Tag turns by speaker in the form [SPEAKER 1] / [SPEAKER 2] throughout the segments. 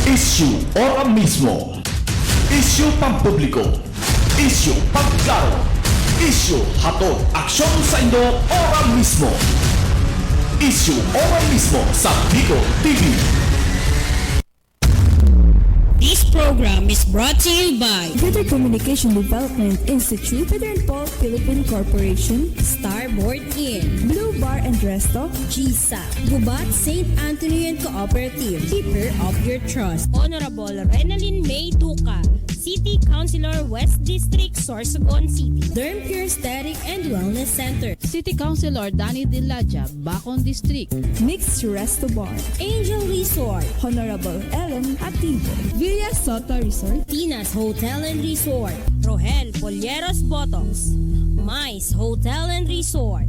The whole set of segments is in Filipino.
[SPEAKER 1] Issue ora mismo. Issue pampubliko. Issue pagklaro. Issue hatod aksyon sa inyo ora mismo. Issue ora mismo sa Bicol TV.
[SPEAKER 2] This program is brought to you by
[SPEAKER 3] Greater Communication Development Institute, Peter and Paul Philippine Corporation,
[SPEAKER 2] Starboard Inn,
[SPEAKER 3] Blue Bar and Resto,
[SPEAKER 2] GSA, Gubat St. Anthony and Cooperative, Keeper of Your Trust, Honorable Renalyn May Duca, City Councilor West District, Sorsogon City, Derm Pure Aesthetic and Wellness Center,
[SPEAKER 4] City Councilor Danny Diladja, Bacon District,
[SPEAKER 3] Mixed Resto Bar,
[SPEAKER 2] Angel Resort,
[SPEAKER 3] Honorable Ellen Ativo, Villa Sota Resort,
[SPEAKER 2] Tina's Hotel and Resort, Rohel Polleros Botox, Mais Hotel and Resort,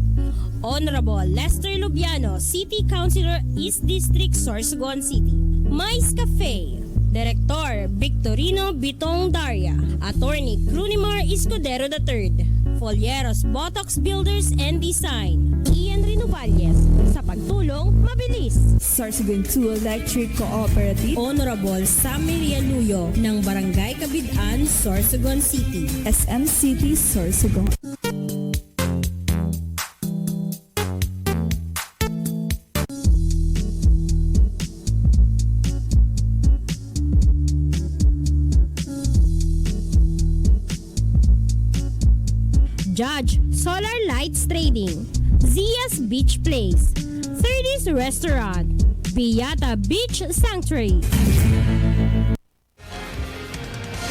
[SPEAKER 2] Honorable Lester Lubiano, City Councilor East District, Sorsogon City, Mais Cafe, Director Victorino Bitong Daria, Attorney Crunimar Escudero III, Folleros Botox Builders and Design, Ian Renovalles, sa pagtulong mabilis.
[SPEAKER 3] Sorsogon 2 Electric Cooperative,
[SPEAKER 2] Honorable Sammy Rialuyo ng Barangay Kabidaan, Sorsogon City.
[SPEAKER 3] SM City Sorsogon.
[SPEAKER 2] Judge Solar Lights Trading, Zia's Beach Place, 30's Restaurant, Villata Beach Sanctuary.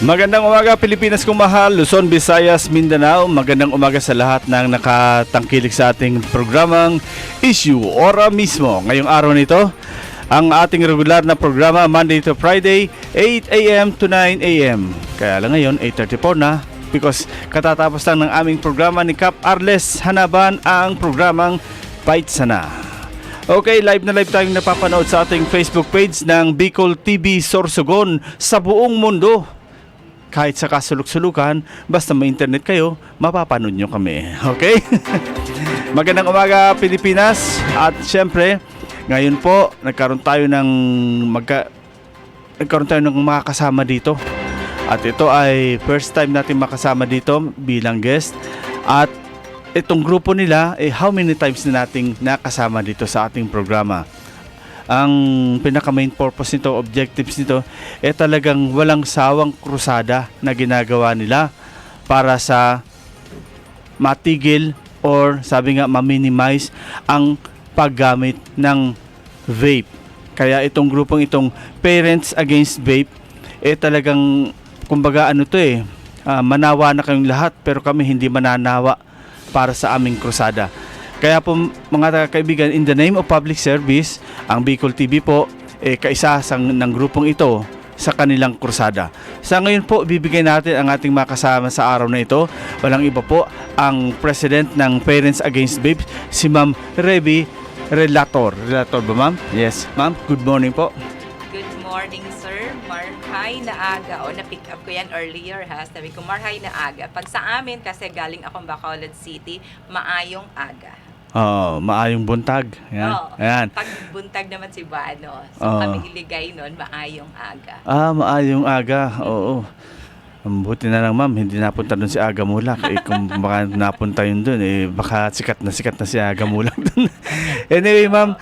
[SPEAKER 5] Magandang umaga Pilipinas kong mahal, Luzon, Visayas, Mindanao. Magandang umaga sa lahat ng nakatangkilik sa ating programang Issue Ora Mismo. Ngayong araw nito, ang ating regular na programa Monday to Friday, 8 a.m. to 9 a.m. Kaya lang ngayon, 8:34 na. Because katatapos lang ng aming programa ni Cap Arles Hanaban ang programang Fight Sana. Okay, live na live tayong napapanood sa ating Facebook page ng Bicol TV Sorsogon sa buong mundo. Kahit sa kasuluk-sulukan, basta may internet kayo, mapapanood nyo kami. Okay? Magandang umaga Pilipinas. At syempre, ngayon po, nagkaroon tayo ng mga kasama dito. At ito ay first time natin makasama dito bilang guest. At itong grupo nila, how many times na nating nakasama dito sa ating programa. Ang pinaka main purpose nito, objectives nito, talagang walang sawang krusada na ginagawa nila para sa matigil or sabi nga ma-minimize ang paggamit ng vape. Kaya itong grupong itong Parents Against Vape, talagang kumbaga manawa na kayong lahat pero kami hindi mananawa para sa aming krusada. Kaya po mga kaibigan, in the name of public service, ang Bicol TV po kaisa ng grupong ito sa kanilang krusada. Sa ngayon po, bibigyan natin ang ating makasama sa araw na ito. Walang iba po ang President ng Parents Against Vape, si Ma'am Reby Relator. Relator ba ma'am? Yes. Ma'am, good morning po.
[SPEAKER 6] Good morning, sir. Marhay na aga. O, na-pick up ko yan earlier, ha? Sabi ko, marhay na aga. Pag sa amin, kasi galing akong Bacolod City, maayong aga.
[SPEAKER 5] Maayong buntag. Yan. Ayan.
[SPEAKER 6] Pag buntag naman si Bano. So, kami iligay nun, maayong aga.
[SPEAKER 5] Maayong aga. Oo. Buti na lang ma'am, hindi napunta doon si Aga Mulak. Kung baka napunta yun doon, baka sikat na si Aga Mulak doon. Anyway ma'am,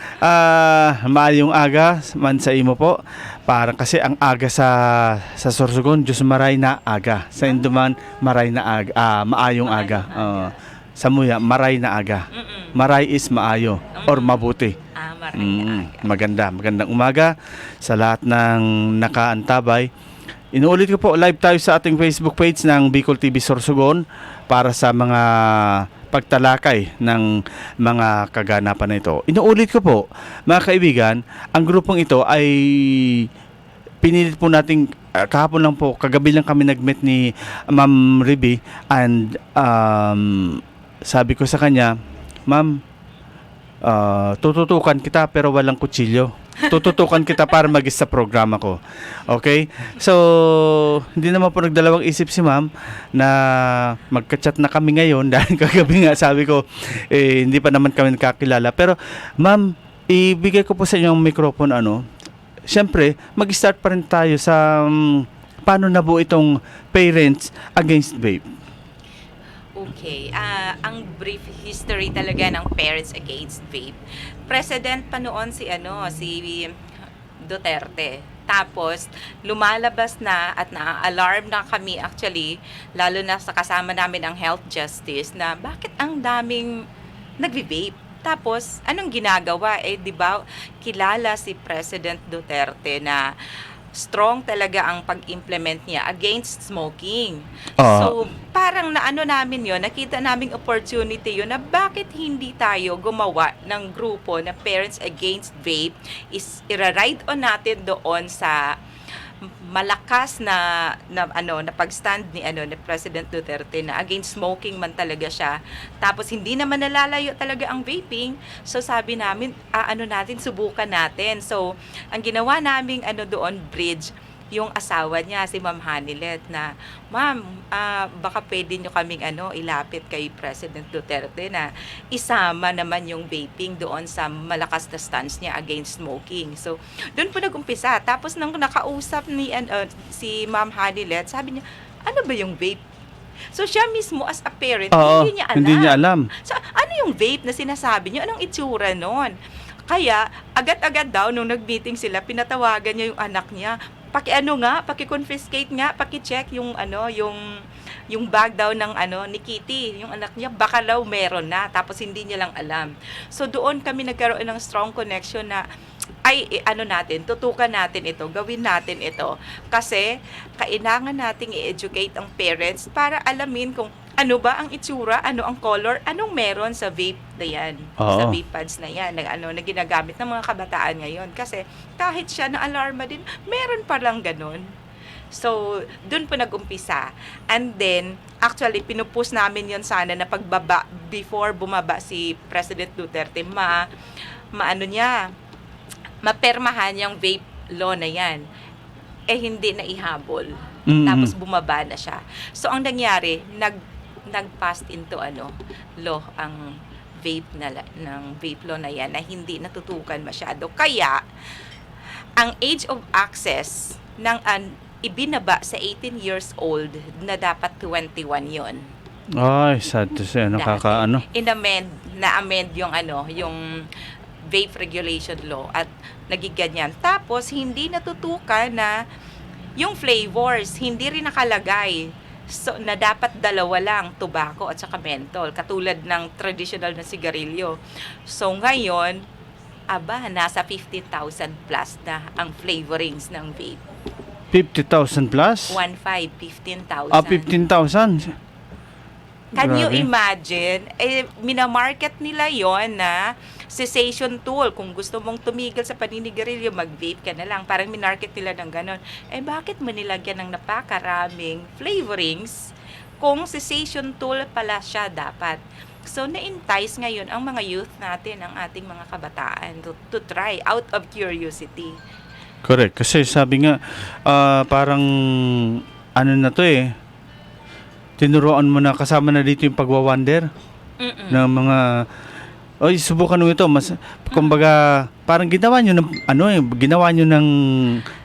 [SPEAKER 5] maayong aga man sa imo po. Para kasi ang aga sa Sorsogon, Diyos maray na aga. Sa Induman, maray na aga. Maayong aga. Sa Muya, maray na aga. Maray is maayo or mabuti.
[SPEAKER 6] Maray na aga.
[SPEAKER 5] Magandang umaga sa lahat ng nakaantabay. Inuulit ko po, live tayo sa ating Facebook page ng Bicol TV Sorsogon para sa mga pagtalakay ng mga kaganapan na ito. Inuulit ko po, mga kaibigan, ang grupong ito ay pinilit po nating kahapon lang po, kagabi lang kami nag-meet ni Ma'am Reby and sabi ko sa kanya, Ma'am, tututukan kita pero walang kutsilyo. Tututukan kita para magis sa programa ko. Okay? So, hindi naman po nagdalawang isip si ma'am na magka-chat na kami ngayon dahil kagabi nga sabi ko, hindi pa naman kami nakakilala. Pero, ma'am, ibigay ko po sa inyo ang microphone, syempre, mag-start pa rin tayo sa paano nabuo itong Parents Against Vape.
[SPEAKER 6] Okay, ang brief history talaga ng Parents Against Vape. President pa noon si Duterte. Tapos lumalabas na at na-alarm na kami actually, lalo na sa kasama namin ang health justice, na bakit ang daming nagvi-vape. Tapos anong ginagawa? Di ba kilala si President Duterte na strong talaga ang pag-implement niya against smoking. So, parang naano namin yon, nakita naming opportunity yon na bakit hindi tayo gumawa ng grupo na Parents Against Vape, is ira-ride on natin doon sa malakas na pag-stand ni President Duterte na against smoking man talaga siya. Tapos hindi naman nalalayo talaga ang vaping. So sabi namin, subukan natin. So ang ginawa naming doon, bridge, yung asawa niya, si Ma'am Hanilet, na, Ma'am, baka pwede nyo kaming ilapit kay President Duterte na isama naman yung vaping doon sa malakas na stance niya against smoking. So, doon po nag-umpisa. Tapos nang nakausap ni si Ma'am Hanilet, sabi niya, ano ba yung vape? So, siya mismo as a parent, hindi niya alam. So, ano yung vape na sinasabi niyo? Anong itsura nun? Kaya, agad-agad daw, nung nag-meeting sila, pinatawagan niya yung anak niya, paki-confiscate nga, paki-check yung yung bag daw ng ni Kitty, yung anak niya, baka daw meron na, tapos hindi niya lang alam. So doon kami nagkaroon ng strong connection na tutukan natin ito, gawin natin ito, kasi kailangan nating i-educate ang parents para alamin kung ano ba ang itsura, ano ang color, anong meron sa vape na yan, sa vape pads na yan, na ginagamit ng mga kabataan ngayon. Kasi kahit siya na-alarma din, meron pa lang ganun. So, dun po nag-umpisa. And then, actually, pinupush namin yon sana na pagbaba, before bumaba si President Duterte, mapermahan yung vape law na yan. Hindi na ihabol. Tapos bumaba na siya. So, ang nangyari, nag-pass into law ang vape ng vape law na yan na hindi natutukan masyado. Kaya, ang age of access ng ibinaba sa 18 years old na dapat 21 yon.
[SPEAKER 5] Ay, sad to say,
[SPEAKER 6] Na-amend yung vape regulation law at nagiganyan. Tapos, hindi natutukan na yung flavors, hindi rin nakalagay. So, na dapat dalawa lang, tobacco at saka menthol, katulad ng traditional na sigarilyo. So, ngayon, nasa 50,000 plus na ang flavorings ng vape.
[SPEAKER 5] 50,000 plus?
[SPEAKER 6] 15,000.
[SPEAKER 5] 15,000?
[SPEAKER 6] Can you imagine? Minamarket nila yon na cessation tool. Kung gusto mong tumigil sa paninigarilyo, mag-vape ka na lang. Parang minarket nila ng ganon. Bakit mo nilagyan ng napakaraming flavorings kung cessation tool pala siya dapat? So, na-entice ngayon ang mga youth natin, ang ating mga kabataan to try out of curiosity.
[SPEAKER 5] Correct. Kasi sabi nga, parang na to tinuruan mo na, kasama na dito yung pagwawander ng mga, subukan mo ito. Mas, kumbaga, parang ginawa nyo ng, ginawa nyo ng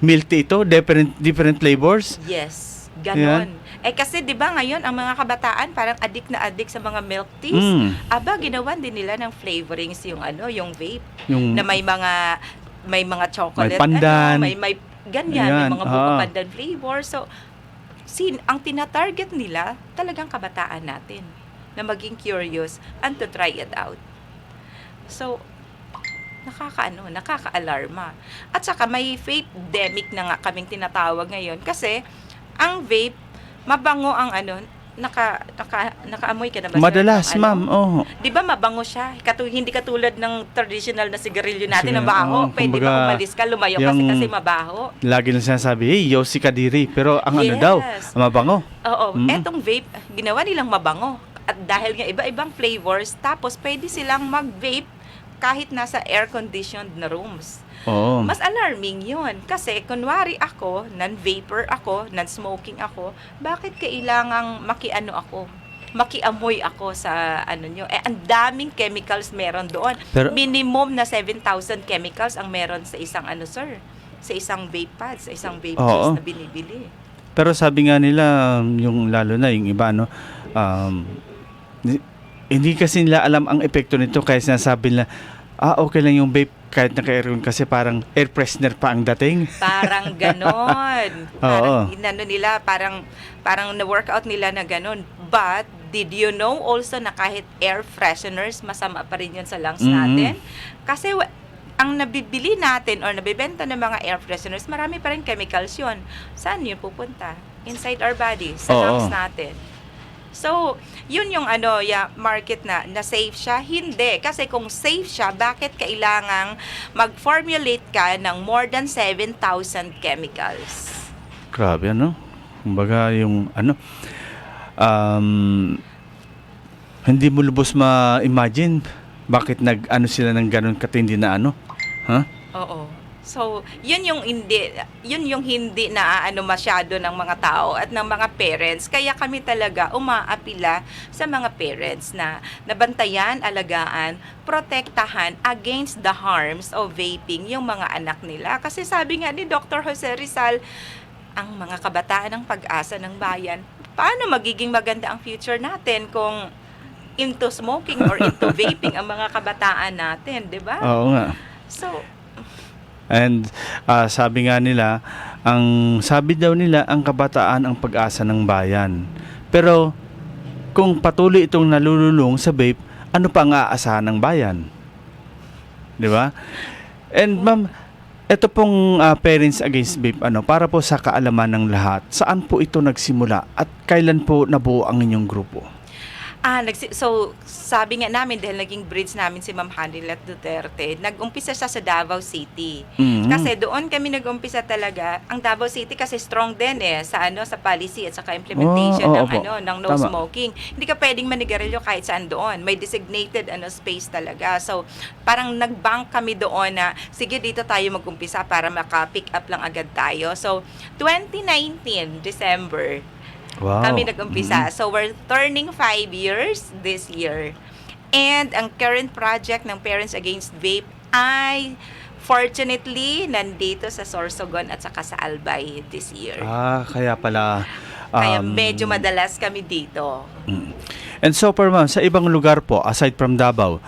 [SPEAKER 5] milk tea ito, different flavors.
[SPEAKER 6] Yes, ganon. Kasi 'di ba ngayon ang mga kabataan parang addict sa mga milk teas. Ginawan din nila ng flavorings yung yung vape na may mga chocolate,
[SPEAKER 5] may pandan,
[SPEAKER 6] may ganyan, may mga buko pandan flavor. So ang tina-target nila talagang kabataan natin na maging curious and to try it out. So nakaka-alarma. At saka may vape-demic na nga kaming tinatawag ngayon kasi ang vape mabango ang nakaamoy ka na ba?
[SPEAKER 5] Madalas, ma'am.
[SPEAKER 6] Di ba mabango siya? Hindi katulad ng traditional na sigarilyo natin na baho. Pwede ba umalis ka, lumayo kasi mabaho?
[SPEAKER 5] Lagi lang sinasabi, yosi kadiri. Pero ang daw, mabango.
[SPEAKER 6] Oo. Etong vape, ginawa nilang mabango. At dahil nga iba-ibang flavors, tapos pwede silang mag-vape kahit nasa air-conditioned na rooms. Mas alarming yun. Kasi, kunwari ako, non-vapor ako, non-smoking ako, bakit kailangang makiamoy ako sa nyo? Ang daming chemicals meron doon. Pero, minimum na 7,000 chemicals ang meron sa isang sir. sa isang vape pad, sa isang vape
[SPEAKER 5] Oo.
[SPEAKER 6] case na binibili.
[SPEAKER 5] Pero sabi nga nila, yung lalo na yung iba, no, hindi kasi nila alam ang epekto nito kaya sinasabi nila, okay lang yung vape kahit naka-aircon kasi parang air freshener pa ang dating.
[SPEAKER 6] Parang ganon.
[SPEAKER 5] Oo.
[SPEAKER 6] Parang inano nila, parang na-workout nila na ganon. But, did you know also na kahit air fresheners, masama pa rin yun sa lungs natin? Kasi ang nabibili natin or nabibenta ng mga air fresheners, marami pa rin chemicals yun. Saan yun pupunta? Inside our body, sa
[SPEAKER 5] Oo.
[SPEAKER 6] lungs natin. So, yun yung market na safe siya. Hindi. Kasi kung safe siya, bakit kailangang mag-formulate ka ng more than 7,000 chemicals?
[SPEAKER 5] Grabe, ano? Kumbaga yung hindi mo lubos ma-imagine bakit nag-ano sila ng ganun katindi na
[SPEAKER 6] Oo. So, yun yung hindi na masyado ng mga tao at ng mga parents. Kaya kami talaga umaapila sa mga parents na nabantayan, alagaan, protektahan against the harms of vaping yung mga anak nila. Kasi sabi nga ni Dr. Jose Rizal, ang mga kabataan ng pag-asa ng bayan, paano magiging maganda ang future natin kung into smoking or into vaping ang mga kabataan natin, di ba?
[SPEAKER 5] Oo nga.
[SPEAKER 6] So,
[SPEAKER 5] And sabi nga nila, sabi daw nila ang kabataan ang pag-asa ng bayan. Pero kung patuloy itong nalululong sa vape, ano pa ang aasahan ng bayan? 'Di ba? And ma'am, ito pong Parents Against Vape, para po sa kaalaman ng lahat, saan po ito nagsimula at kailan po nabuo ang inyong grupo?
[SPEAKER 6] So, sabi nga namin, dahil naging bridge namin si Ma'am Hanilet Duterte, nag-umpisa siya sa Davao City.
[SPEAKER 5] Mhm.
[SPEAKER 6] Kasi doon kami nag-umpisa talaga. Ang Davao City kasi strong din sa policy at saka implementation
[SPEAKER 5] opo.
[SPEAKER 6] ng no
[SPEAKER 5] Tama.
[SPEAKER 6] smoking. Hindi ka pwedeng manigarilyo kahit saan doon. May designated space talaga. So, parang nag-bank kami doon na, sige, dito tayo mag-umpisa para maka-pick up lang agad tayo. So, 2019, December,
[SPEAKER 5] Wow.
[SPEAKER 6] kami nag-umpisa. So, we're turning 5 years this year. And ang current project ng Parents Against Vape ay fortunately nandito sa Sorsogon at saka sa Albay this year.
[SPEAKER 5] Kaya pala.
[SPEAKER 6] Kaya medyo madalas kami dito.
[SPEAKER 5] And so far, ma'am, sa ibang lugar po, aside from Davao,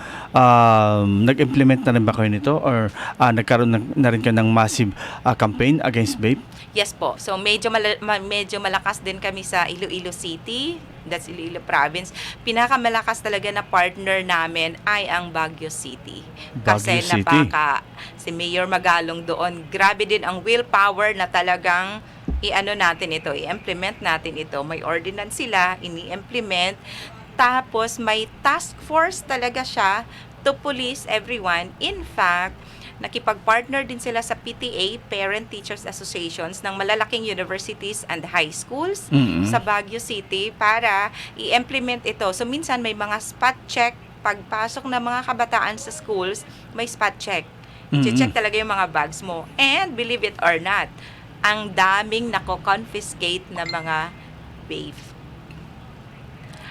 [SPEAKER 5] nag-implement na rin ba kayo nito? Or nagkaroon na rin kayo ng massive campaign against vape?
[SPEAKER 6] Yes po. So medyo malakas din kami sa Iloilo City. That's Iloilo Province. Pinakamalakas talaga na partner namin ay ang Baguio City. Kasi
[SPEAKER 5] Baguio City.
[SPEAKER 6] si Mayor Magalong doon, grabe din ang willpower na talagang i-implement natin ito. May ordinance sila, ini-implement. Tapos may task force talaga siya to police everyone. In fact, nakipag-partner din sila sa PTA, Parent Teachers Associations, ng malalaking universities and high schools sa Baguio City para i-implement ito. So, minsan may mga spot check. Pagpasok ng mga kabataan sa schools, may spot check. I-check talaga yung mga bags mo. And, believe it or not, ang daming nako-confiscate na mga vape.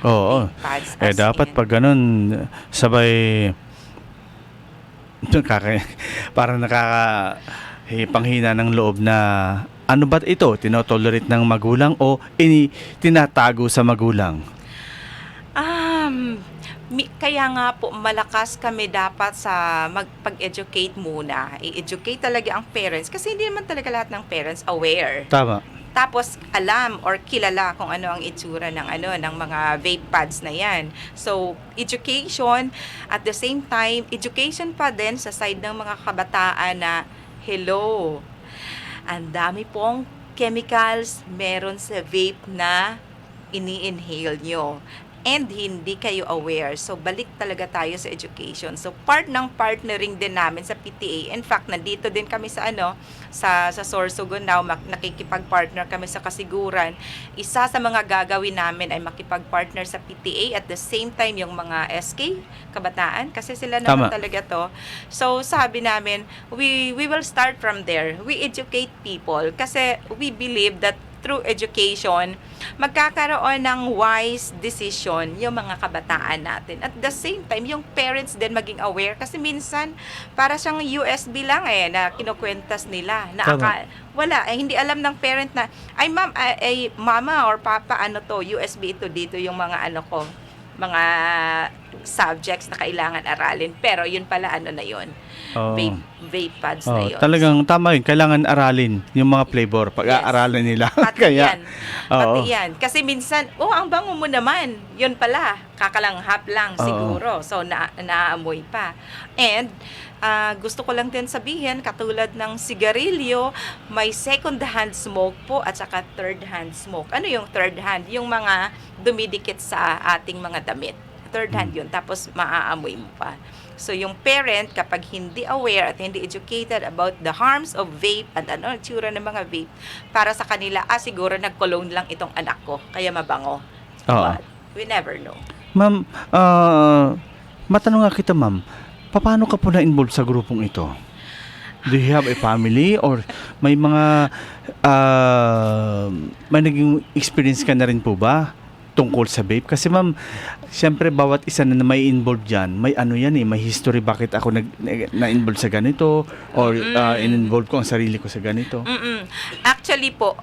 [SPEAKER 5] Oo.
[SPEAKER 6] Pads
[SPEAKER 5] Dapat pag ganun, sabay parang panghina ng loob na ano ba ito? Tinotolerate ng magulang o tinatago sa magulang?
[SPEAKER 6] Kaya nga po, malakas kami dapat sa magpag-educate muna. I-educate talaga ang parents kasi hindi naman talaga lahat ng parents aware.
[SPEAKER 5] Tama.
[SPEAKER 6] Tapos alam or kilala kung ano ang itsura ng ng mga vape pads na 'yan. So, education at the same time, education pa din sa side ng mga kabataan na hello. Ang dami pong chemicals meron sa vape na ini-inhale nyo. And hindi kayo aware. So, balik talaga tayo sa education. So, part ng partnering din namin sa PTA. In fact, nandito din kami sa sa Sorsogon now, nakikipag-partner kami sa Kasiguran. Isa sa mga gagawin namin ay makipag-partner sa PTA at the same time yung mga SK, kabataan, kasi sila naman talaga to. So, sabi namin, we will start from there. We educate people kasi we believe that through education, magkakaroon ng wise decision yung mga kabataan natin. At the same time, yung parents din maging aware kasi minsan para siyang USB lang na kinukwentas nila na
[SPEAKER 5] Tama.
[SPEAKER 6] wala, hindi alam ng parent na ay ma'am, ay mama or papa, ano to, USB ito dito yung mga ano ko, mga subjects na kailangan aralin. Pero yun pala, ano na yun,
[SPEAKER 5] Oo.
[SPEAKER 6] vape pads na yun.
[SPEAKER 5] Talagang tama yun. Kailangan aralin yung mga flavor. Pag-aaralan nila.
[SPEAKER 6] Pati
[SPEAKER 5] Kaya,
[SPEAKER 6] yan.
[SPEAKER 5] oo.
[SPEAKER 6] Pati yan. Kasi minsan, ang bango mo naman. Yun pala, kakalanghap lang
[SPEAKER 5] Oo.
[SPEAKER 6] siguro. So, naaamoy pa. And, gusto ko lang din sabihin, katulad ng sigarilyo, may second hand smoke po at saka third hand smoke. Ano yung third hand? Yung mga dumidikit sa ating mga damit. Third hand yun. Tapos, maaamoy mo pa. So, yung parent, kapag hindi aware at hindi educated about the harms of vape at ano, tsura ng mga vape, para sa kanila, siguro nag-cologne lang itong anak ko, kaya mabango.
[SPEAKER 5] Oo.
[SPEAKER 6] But we never know.
[SPEAKER 5] Ma'am, matanong nga kita, ma'am. Paano ka po na-involve sa grupong ito? Do you have a family or may mga may naging experience ka na rin po ba tungkol sa vape? Kasi ma'am, siyempre bawat isa na may involved dyan, may ano yan may history bakit ako na-involve sa ganito or in-involve ko ang sarili ko sa ganito.
[SPEAKER 6] Actually po,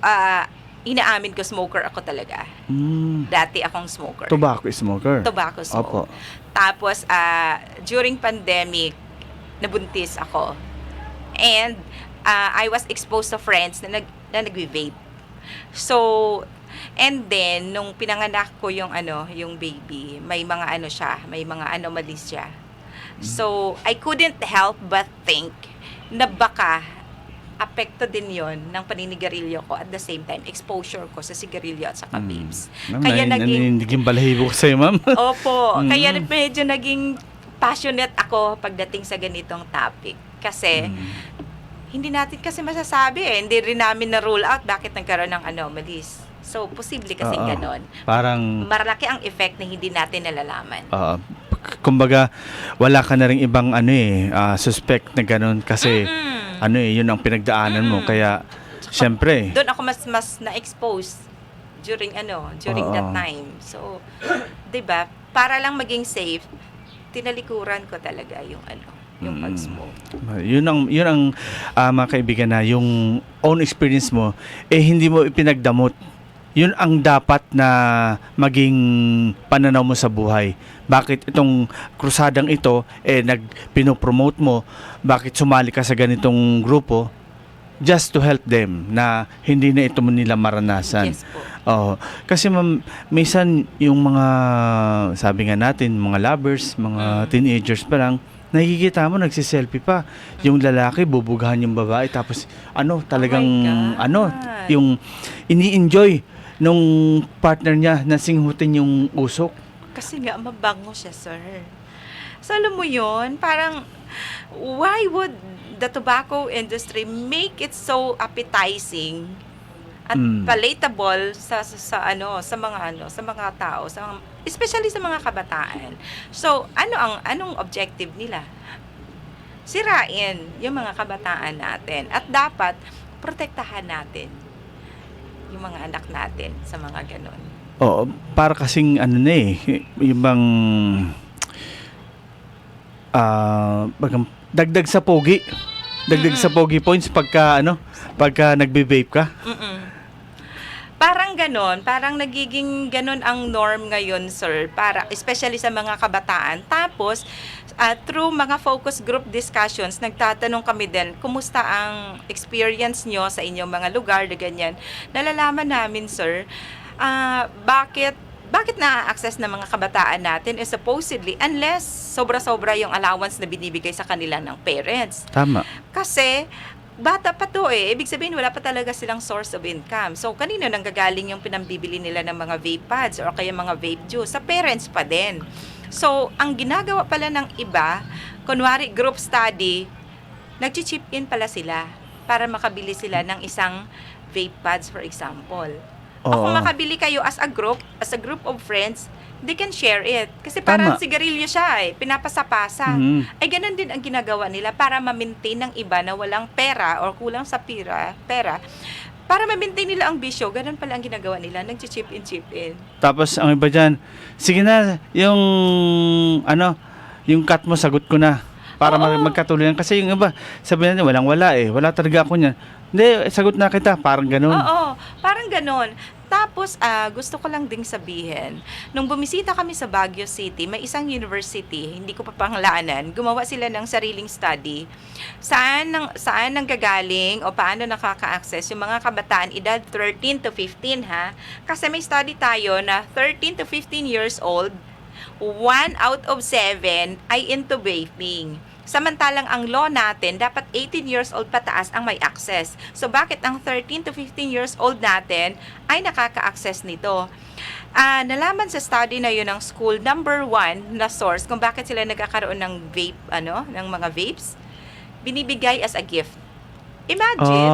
[SPEAKER 6] inaamin ko smoker ako talaga. Dati akong smoker.
[SPEAKER 5] Tobacco smoker.
[SPEAKER 6] Tobacco
[SPEAKER 5] Opo.
[SPEAKER 6] smoke. Tapos, during pandemic, nabuntis ako. And, I was exposed to friends na nagvi-vape. So, and then, nung pinanganak ko yung baby, may mga may mga anomalies siya. So, I couldn't help but think na baka apekto din yon ng paninigarilyo ko at the same time exposure ko sa sigarilyo at saka vapes.
[SPEAKER 5] Ma'am,
[SPEAKER 6] Kaya
[SPEAKER 5] naging balahibo ko sa'yo, ma'am.
[SPEAKER 6] Opo, kaya medyo naging passionate ako pagdating sa ganitong topic. Kasi hindi natin kasi masasabi hindi rin namin na-rule out bakit nagkaroon ng anomalies. So, posible kasi
[SPEAKER 5] Oo.
[SPEAKER 6] ganon.
[SPEAKER 5] Parang
[SPEAKER 6] Malaki ang effect na hindi natin nalalaman.
[SPEAKER 5] kumbaga wala ka na ring ibang suspect na ganun kasi yun ang pinagdaanan mo kaya syempre
[SPEAKER 6] Doon ako mas na-expose during that time. So, 'di ba? Para lang maging safe, tinalikuran ko talaga yung pag-smoke.
[SPEAKER 5] yun ang mga kaibigan na yung own experience mo hindi mo ipinagdamot. Yun ang dapat na maging pananaw mo sa buhay. Bakit itong krusadang ito pinopromote mo? Bakit sumali ka sa ganitong grupo? Just to help them na hindi na ito nila maranasan.
[SPEAKER 6] Yes po.
[SPEAKER 5] Kasi minsan yung mga sabi nga natin, mga lovers, mga teenagers pa lang, nakikita mo nagsiselfie pa. Yung lalaki bubugahan yung babae tapos talagang
[SPEAKER 6] Oh my God.
[SPEAKER 5] yung ini-enjoy nung partner niya na singhutin yung usok.
[SPEAKER 6] Kasi nga, mabango siya, sir. So, alam mo yun, parang, why would the tobacco industry make it so appetizing at palatable sa mga tao, especially sa mga kabataan. So, anong objective nila? Sirain yung mga kabataan natin at dapat protektahan natin yung mga anak natin sa mga ganon.
[SPEAKER 5] Para kasing yung bang dagdag sa pogi. Dagdag sa pogi points pagka nagbe-vape ka.
[SPEAKER 6] Parang ganon, parang nagiging ganon ang norm ngayon, sir, especially sa mga kabataan. Tapos, through mga focus group discussions, nagtatanong kami din, kumusta ang experience nyo sa inyong mga lugar na ganyan. Nalalaman namin, sir, bakit na-access ng mga kabataan natin is supposedly, unless sobra-sobra yung allowance na binibigay sa kanila ng parents.
[SPEAKER 5] Tama.
[SPEAKER 6] Kasi, bata pa to ibig sabihin wala pa talaga silang source of income. So, kanino nanggagaling yung pinambibili nila ng mga vape pads or kaya mga vape juice? Sa parents pa din. So, ang ginagawa pala ng iba, kunwari group study, nag-chip in pala sila para makabili sila ng isang vape pads, for example. O kung makabili kayo as a group of friends, they can share it. Kasi parang sigarilyo siya pinapasa-pasa. Ay ganun din ang ginagawa nila para ma-maintain ng iba na walang pera or kulang sa pera. Para ma-maintain nila ang bisyo, ganun pala ang ginagawa nila, nag-chip in.
[SPEAKER 5] Tapos ang iba dyan, sige na, yung yung cut mo, sagot ko na. Para
[SPEAKER 6] Oo.
[SPEAKER 5] magkatuloyan. Kasi yung iba, sabi natin, wala eh. Wala talaga ako niyan. Hindi, sagot na kita. Parang ganun.
[SPEAKER 6] Oo, parang ganon. Tapos, gusto ko lang ding sabihin, nung bumisita kami sa Baguio City, may isang university, hindi ko pa panglaanan, gumawa sila ng sariling study. Saan nanggagaling o paano nakaka-access yung mga kabataan edad 13 to 15 ha? Kasi may study tayo na 13 to 15 years old, 1 out of 7 ay into vaping. Samantalang ang law natin, dapat 18 years old pataas ang may access. So, bakit ang 13 to 15 years old natin ay nakaka-access nito? Nalaman sa study na yun ng school, number 1 na source kung bakit sila nagkakaroon ng vape, ng mga vapes, binibigay as a gift. Imagine,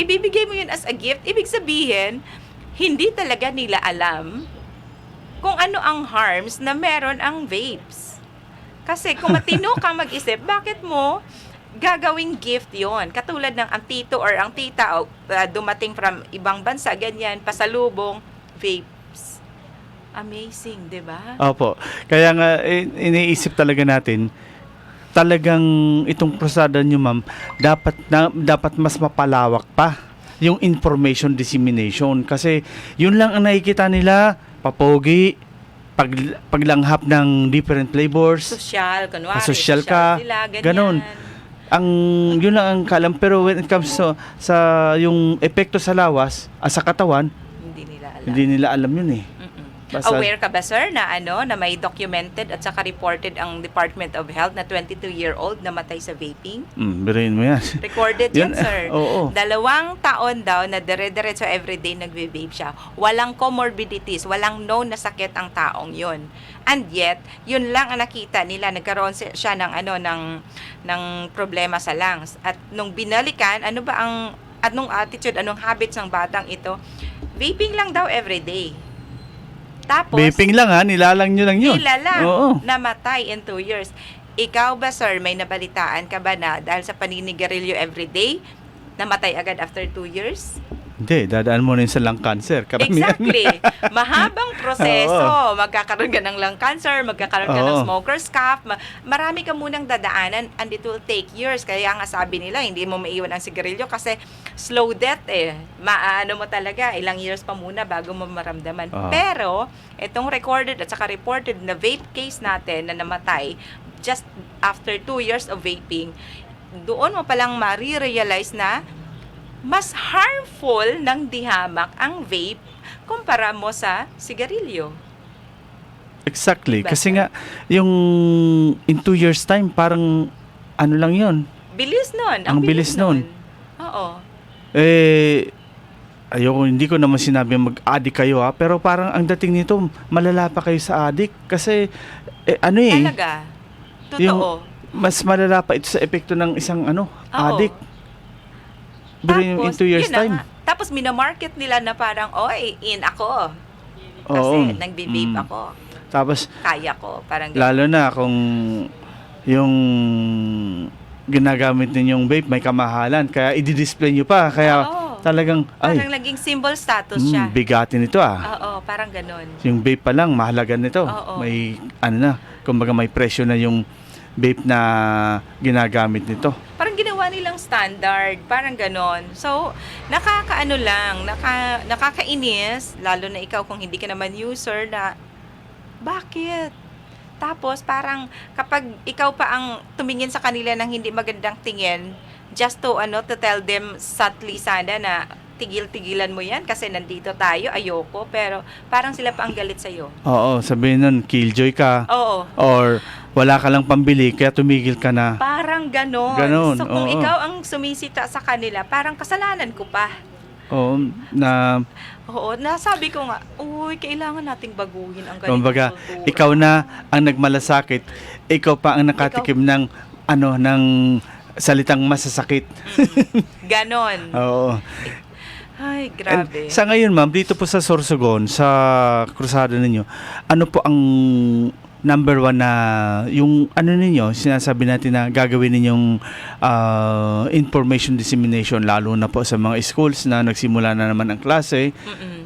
[SPEAKER 6] ibibigay mo yun as a gift, ibig sabihin, hindi talaga nila alam kung ano ang harms na meron ang vapes. Kasi kung matino kang mag-isip, bakit mo gagawing gift yon? Katulad ng ang tito or ang tita dumating from ibang bansa, ganyan, pasalubong, vapes. Amazing, di ba?
[SPEAKER 5] Opo. Kaya nga, iniisip talaga natin, talagang itong krusada nyo, ma'am, dapat mas mapalawak pa yung information dissemination. Kasi yun lang ang nakikita nila, papogi, paglanghap ng different flavors.
[SPEAKER 6] Social, kunwari.
[SPEAKER 5] Social ka,
[SPEAKER 6] Sila, ganyan.
[SPEAKER 5] ganon. Yun lang ang kalam. Pero when it comes sa yung epekto sa lawas, sa katawan, hindi nila alam yun eh. Basta,
[SPEAKER 6] Aware ka ba, sir, na na may documented at saka reported ang Department of Health na 22-year-old namatay sa vaping?
[SPEAKER 5] Birahin mo yan.
[SPEAKER 6] Recorded yan, sir.
[SPEAKER 5] Oo.
[SPEAKER 6] 2 taon daw na dire-diretso everyday nagve-vape siya. Walang comorbidities, walang known na sakit ang taong yun. And yet, yun lang ang nakita nila. Nagkaroon siya ng ng problema sa lungs. At nung binalikan, anong attitude, anong habits ng batang ito? Vaping lang daw everyday. Tapos,
[SPEAKER 5] Vaping lang nilalang nyo lang yun.
[SPEAKER 6] nilalang,
[SPEAKER 5] Oo.
[SPEAKER 6] namatay in 2 years. Ikaw ba, sir, may nabalitaan ka ba na dahil sa paninigarilyo everyday, namatay agad after 2 years?
[SPEAKER 5] Hindi, dadaan mo rin sa lung cancer. Karamihan.
[SPEAKER 6] Exactly. Mahabang proseso. Magkakaroon ka ng lung cancer, magkakaroon ka ng
[SPEAKER 5] Oo.
[SPEAKER 6] smoker's cough. Marami ka munang dadaanan and it will take years. Kaya nga sabi nila, hindi mo maiwan ang sigarilyo kasi slow death eh. Maano mo talaga, ilang years pa muna bago mo maramdaman.
[SPEAKER 5] Oo.
[SPEAKER 6] Pero, itong recorded at saka reported na vape case natin na namatay just after 2 years of vaping, doon mo palang marirealize na mas harmful ng dihamak ang vape kumpara mo sa sigarilyo.
[SPEAKER 5] Exactly.
[SPEAKER 6] Diba,
[SPEAKER 5] Kasi
[SPEAKER 6] sir?
[SPEAKER 5] nga, yung in 2 years time, parang lang yun.
[SPEAKER 6] Bilis nun.
[SPEAKER 5] Ang bilis nun.
[SPEAKER 6] Oo.
[SPEAKER 5] Hindi ko naman sinabi mag-addict kayo pero parang ang dating nito, malala pa kayo sa addict. Kasi,
[SPEAKER 6] Talaga. Totoo.
[SPEAKER 5] mas malala pa ito sa epekto ng isang addict. Pero in 2 years
[SPEAKER 6] yun na
[SPEAKER 5] time.
[SPEAKER 6] nga. Tapos minamarket nila na parang, oy, in ako. Kasi nagbe-vape ako.
[SPEAKER 5] Tapos,
[SPEAKER 6] Kaya ko. Parang ganun.
[SPEAKER 5] lalo na kung yung ginagamit ninyong vape may kamahalan, kaya i-display nyo pa. Kaya
[SPEAKER 6] Oo.
[SPEAKER 5] talagang,
[SPEAKER 6] Parang naging symbol status siya.
[SPEAKER 5] bigatin ito
[SPEAKER 6] Oo, parang ganun.
[SPEAKER 5] Yung vape pa lang, mahalaga nito.
[SPEAKER 6] Oo.
[SPEAKER 5] May, kumbaga may presyo na yung vape na ginagamit nito.
[SPEAKER 6] Parang ginawa nilang standard, parang ganon. So, nakakainis, lalo na ikaw kung hindi ka naman user na, bakit? Tapos, parang kapag ikaw pa ang tumingin sa kanila ng hindi magandang tingin, just to tell them subtly sana na tigil-tigilan mo yan kasi nandito tayo, ayoko, pero parang sila pa ang galit sa'yo.
[SPEAKER 5] Oo, sabihin nun, killjoy ka.
[SPEAKER 6] Oo.
[SPEAKER 5] Or wala ka lang pambili, kaya tumigil ka na.
[SPEAKER 6] Parang ganon.
[SPEAKER 5] Ganon,
[SPEAKER 6] So, kung
[SPEAKER 5] oo.
[SPEAKER 6] ikaw ang sumisita sa kanila, parang kasalanan ko pa.
[SPEAKER 5] Oo,
[SPEAKER 6] Oo, nasabi ko nga, uy, kailangan nating baguhin ang ganitong
[SPEAKER 5] kumbaga,
[SPEAKER 6] kultura.
[SPEAKER 5] ikaw na ang nagmalasakit, ikaw pa ang nakatikim ng salitang masasakit.
[SPEAKER 6] Ganon.
[SPEAKER 5] Oo.
[SPEAKER 6] Ay,
[SPEAKER 5] And
[SPEAKER 6] grabe.
[SPEAKER 5] sa ngayon, ma'am, dito po sa Sorsogon, sa krusada ninyo, ano po ang number one na yung ano ninyo, sinasabi natin na gagawin ninyong information dissemination lalo na po sa mga schools na nagsimula na naman ang klase.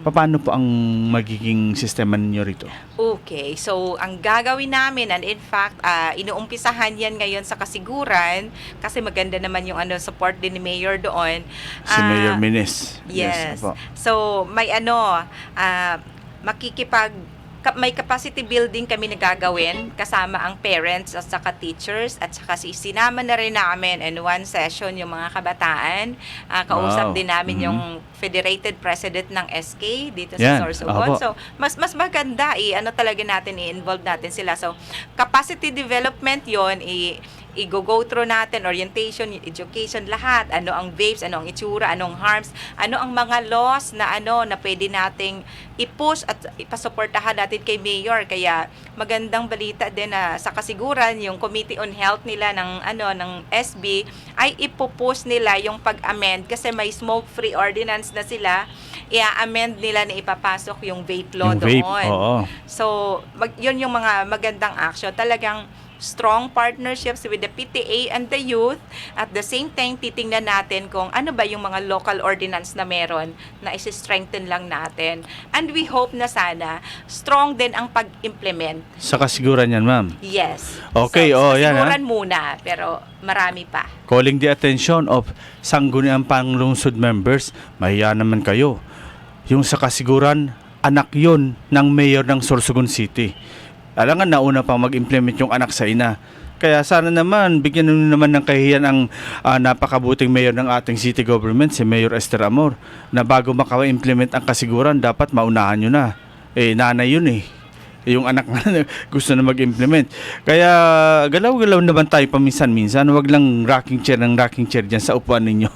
[SPEAKER 5] Paano po ang magiging sistema ninyo rito?
[SPEAKER 6] Okay, so ang gagawin namin, and in fact, inuumpisahan yan ngayon sa Kasiguran kasi maganda naman yung support din ni Mayor doon.
[SPEAKER 5] Si Mayor Mines.
[SPEAKER 6] Yes.
[SPEAKER 5] Apo.
[SPEAKER 6] So may may capacity building kami na gagawin kasama ang parents at saka teachers at saka sinama na rin namin in one session yung mga kabataan. Kausap
[SPEAKER 5] Wow.
[SPEAKER 6] din namin yung Federated President ng SK dito sa
[SPEAKER 5] Yan.
[SPEAKER 6] Sorsogon.
[SPEAKER 5] Opo.
[SPEAKER 6] So mas maganda talaga natin i-involve natin sila. So capacity development yon i-go through natin, orientation, education, lahat. Ano ang vapes, ano ang itsura, anong harms, ano ang mga laws na na pwede nating i-push at ipasuportahan natin kay Mayor. Kaya magandang balita din na sa Kasiguran, yung Committee on Health nila ng SB ay ipupush nila yung pag-amend kasi may smoke-free ordinance na sila. I-amend nila na ipapasok yung vape law
[SPEAKER 5] Yung vape,
[SPEAKER 6] doon.
[SPEAKER 5] oo.
[SPEAKER 6] So, yun yung mga magandang action. Talagang strong partnerships with the PTA and the youth. At the same time, titingnan natin kung ano ba yung mga local ordinance na meron na isi-strengthen lang natin. And we hope na sana strong din ang pag-implement.
[SPEAKER 5] Sa Kasiguran yan, ma'am.
[SPEAKER 6] Yes.
[SPEAKER 5] Okay,
[SPEAKER 6] so,
[SPEAKER 5] yan,
[SPEAKER 6] Kasiguran muna, pero marami pa.
[SPEAKER 5] Calling the attention of Sangguniang Panglungsod members, mahiya naman kayo. Yung sa Kasiguran, anak yun ng mayor ng Sorsogon City. Alangan nauna pang mag-implement yung anak sa ina. Kaya sana naman, bigyan nyo naman ng kahiyan ang napakabuting mayor ng ating city government, si Mayor Esther Amor, na bago maka-implement ang Kasiguran, dapat maunahan nyo na. Nanay yun yung anak na gusto na mag-implement. Kaya galaw-galaw naman tayo paminsan-minsan, wag lang rocking chair dyan sa upuan ninyo.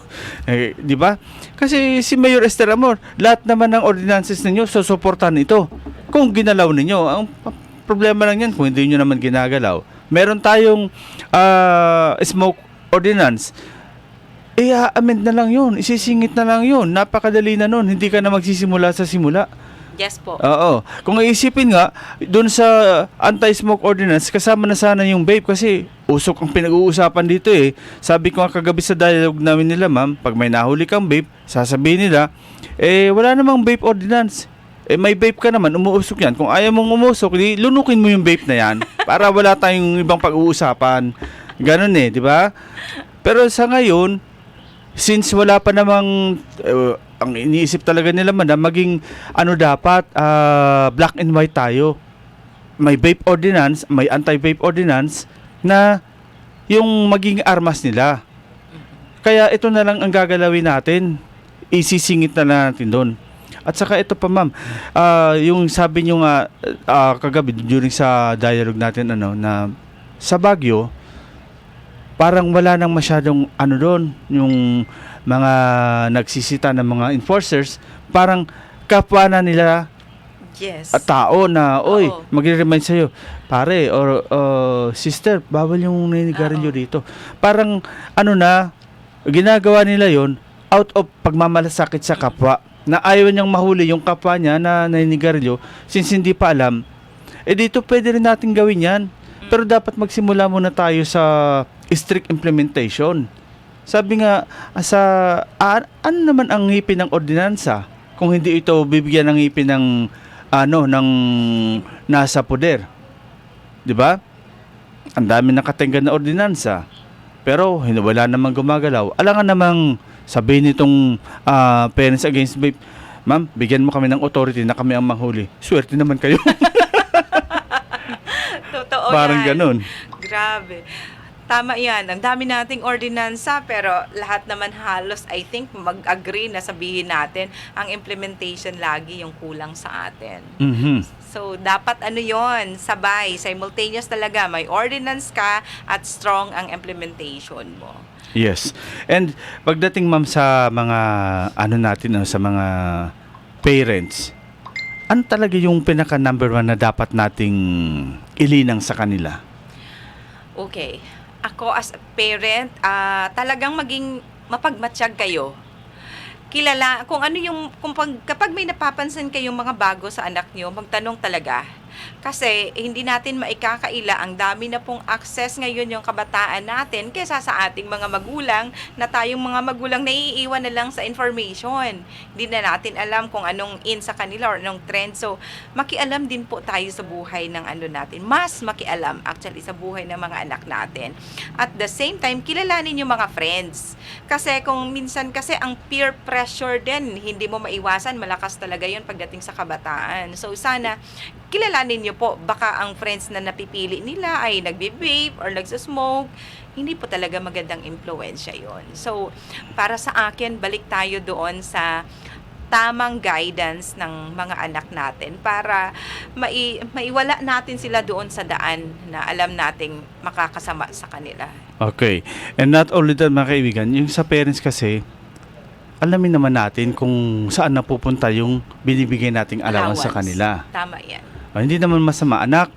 [SPEAKER 5] Di ba? Kasi si Mayor Esther Amor, lahat naman ng ordinances ninyo, susuportahan ito. Kung ginalaw ninyo, ang problema lang yan kung hindi nyo naman ginagalaw. Meron tayong smoke ordinance. I-amend na lang yun. Isisingit na lang yun. Napakadali na nun. Hindi ka na magsisimula sa simula.
[SPEAKER 6] Yes po.
[SPEAKER 5] Oo. Kung iisipin nga, dun sa anti-smoke ordinance, kasama na sana yung vape kasi usok ang pinag-uusapan dito Sabi ko nga kagabi sa dialogue namin nila, ma'am, pag may nahuli kang vape, sasabihin nila, wala namang vape ordinance. May vape ka naman, umuusok yan. Kung ayaw mong umusok, lunukin mo yung vape na yan para wala tayong ibang pag-uusapan. Ganun di ba? Pero sa ngayon, since wala pa namang, ang iniisip talaga nila maging dapat, black and white tayo. May vape ordinance, may anti-vape ordinance na yung maging armas nila. Kaya ito na lang ang gagalawin natin. Isisingit na lang natin doon. At saka ito pa, ma'am, yung sabi nyo nga kagabi during sa dialogue natin na sa Baguio, parang wala nang masyadong doon, yung mga nagsisita ng mga enforcers, parang kapwa na nila
[SPEAKER 6] Yes.
[SPEAKER 5] tao na, oy,
[SPEAKER 6] Oo.
[SPEAKER 5] magre-remind sa'yo, pare, or sister, bawal yung naninigarilyo dito. Parang, ginagawa nila yon out of pagmamalasakit sa kapwa, na ayaw niyang mahuli yung kapwa niya na naninigarilyo, since hindi pa alam, dito pwede rin natin gawin yan. Pero dapat magsimula muna tayo sa strict implementation. Sabi nga, ano naman ang ngipin ng ordinansa kung hindi ito bibigyan ng ngipin ng ng nasa poder? 'Di ba? Ang dami nakatinggan na ordinansa. Pero wala namang gumagalaw. Alangan namang sabihin nitong Parents Against Vape, ma'am, bigyan mo kami ng authority na kami ang manghuli. Swerte naman kayo.
[SPEAKER 6] Totoo
[SPEAKER 5] Parang
[SPEAKER 6] yan.
[SPEAKER 5] ganun.
[SPEAKER 6] Grabe. Tama yan. Ang dami nating ordinansa pero lahat naman halos I think mag-agree na sabihin natin ang implementation lagi yung kulang sa atin.
[SPEAKER 5] Mhm.
[SPEAKER 6] So, dapat yon sabay, simultaneous talaga. May ordinance ka at strong ang implementation mo.
[SPEAKER 5] Yes. And pagdating, ma'am, sa mga natin, sa mga parents, ano talaga yung pinaka number one na dapat nating ilinang sa kanila?
[SPEAKER 6] Okay. Ako as a parent, talagang maging mapagmatsyag kayo. Kilala, kapag may napapansin kayong mga bago sa anak nyo, magtanong talaga. Kasi hindi natin maikakaila, ang dami na pong access ngayon yung kabataan natin kaysa sa ating mga magulang, na tayong mga magulang naiiwan na lang sa information. Hindi na natin alam kung anong in sa kanila or anong trend. So, makialam din po tayo sa buhay ng natin. Mas makialam actually sa buhay ng mga anak natin. At the same time, kilalanin yung mga friends. Kasi kung minsan kasi ang peer pressure din, hindi mo maiwasan, malakas talaga yun pagdating sa kabataan. So sana, kilalanin nyo po, baka ang friends na napipili nila ay nagbe-vape or nagsasmoke, hindi po talaga magandang impluwensya yon. So, para sa akin, balik tayo doon sa tamang guidance ng mga anak natin para maiwala natin sila doon sa daan na alam nating makakasama sa kanila.
[SPEAKER 5] Okay. And not only that, mga kaibigan, yung sa parents kasi, alamin naman natin kung saan napupunta yung binibigay nating allowance sa kanila.
[SPEAKER 6] Tama yan.
[SPEAKER 5] Hindi naman masama, anak.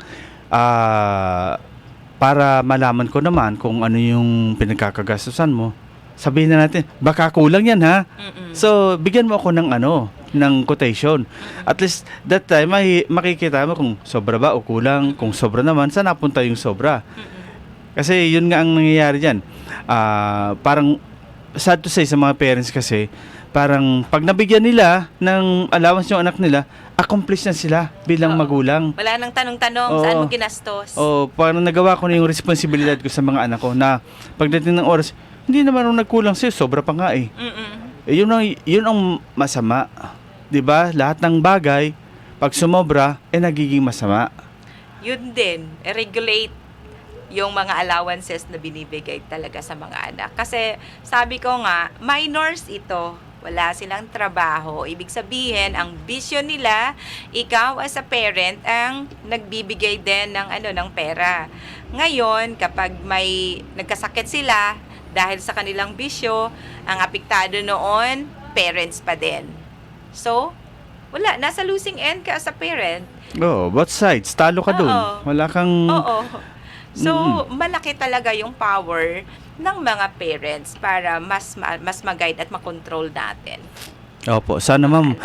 [SPEAKER 5] Para malaman ko naman kung ano yung pinagkakagastusan mo, sabihin na natin, baka kulang yan ha. So, bigyan mo ako ng quotation. At least, that time, makikita mo kung sobra ba o kulang. Kung sobra naman, saan napunta yung sobra? Kasi yun nga ang nangyayari dyan. Parang, sad to say sa mga parents kasi, parang pag nabigyan nila ng allowance yung anak nila, accomplish na sila bilang magulang.
[SPEAKER 6] Wala nang tanong-tanong, saan mo ginastos?
[SPEAKER 5] Parang nagawa ko na yung responsibilidad ko sa mga anak ko na pagdating ng oras, hindi naman ako nagkulang sa'yo, sobra pa nga eh. Yun ang masama. 'Di ba? Lahat ng bagay, pag sumobra, nagiging masama.
[SPEAKER 6] Yun din, regulate yung mga allowances na binibigay talaga sa mga anak. Kasi sabi ko nga, minors ito, wala silang trabaho. Ibig sabihin, ang bisyo nila, ikaw as a parent ang nagbibigay din ng pera. Ngayon, kapag may nagkasakit sila, dahil sa kanilang bisyo, ang apektado noon, parents pa din. So, wala. Nasa losing end ka as a parent.
[SPEAKER 5] Both sides. Talo ka dun. Wala kang...
[SPEAKER 6] Oo. So, malaki talaga yung power ng mga parents para mas mag-guide at makontrol natin.
[SPEAKER 5] Opo. Sana ma'am,